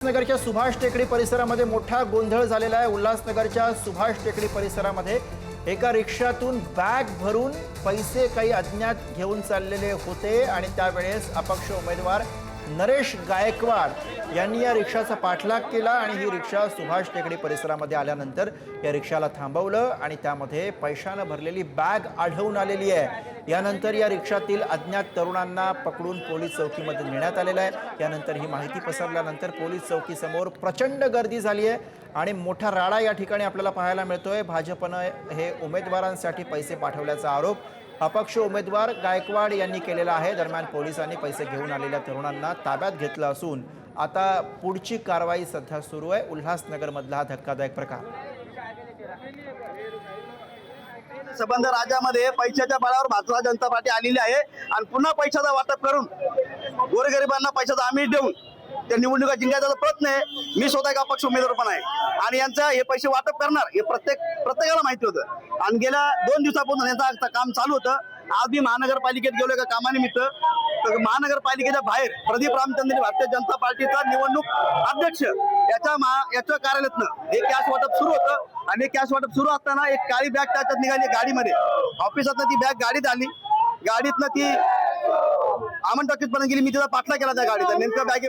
उल्हासनगरच्या सुभाष टेकडी परिसरामध्ये मोठा गोंधळ झालेला आहे। उल्हासनगरच्या सुभाष टेकडी परिसरामध्ये एका रिक्षातून बॅग भरून पैसे काही अज्ञात घेऊन चाललेले होते आणि त्यावेळेस अपक्ष उमेदवार नरेश गायकवाड यांनी या रिक्षाचा पाठलाग केला आणि ही रिक्षा सुभाष टेकडी परिसरामध्ये आल्यानंतर या रिक्षाला थांबवलं आणि त्यामध्ये पैशाने भरलेली बॅग आढळून आलेली आहे। यानंतर या रिक्षातील अज्ञात तरुणांना पकडून पोलीस चौकीमध्ये नेण्यात आलेलं आहे। यानंतर ही माहिती पसरल्यानंतर पोलीस चौकीसमोर प्रचंड गर्दी झाली आहे आणि मोठा राडा या ठिकाणी आपल्याला पाहायला मिळतोय। भाजपने हे उमेदवारांसाठी पैसे पाठवल्याचा आरोप अपक्ष उमेदवार गायकवाड यांनी केलेला आहे। दरम्यान पोलिसांनी पैसे घेऊन आलेल्या तरुणांना ताब्यात घेतलं असून आता पुढची कारवाई सध्या सुरू आहे। उल्हासनगर मधला धक्कादायक प्रकार। संबंध राज्यामध्ये पैशाच्या बळावर भारतीय जनता पार्टी आलेली आहे आणि पुन्हा पैशाचा वाटप करून गोरगरिबांना पैशाचा आमिष देऊन त्या निवडणुका जिंकायचा प्रयत्न आहे। मी स्वतः एक अपक्ष उमेदवार पण आहे आणि यांचा हे पैसे वाटप करणार हे प्रत्येकाला माहिती होतं आणि गेल्या 2 दिवसापासून यांचं काम चालू होतं। आज मी महानगरपालिकेत गेलो एका कामानिमित्त, तर महानगरपालिकेच्या बाहेर प्रदीप रामचंद्र भारतीय जनता पार्टीचा निवडणूक अध्यक्ष याच्या कार्यालयातनं हे कॅश वाटप सुरू होतं आणि कॅश वाटप सुरू असताना एक काळी बॅग त्याच्यात निघाली गाडीमध्ये। ऑफिसातनं ती बॅग गाडीत आली, गाडीतनं ती आमन टॉकीज पर्यंत गेली। मी तिचा पाठला केला त्या गाडीचा, नेमकं बॅगे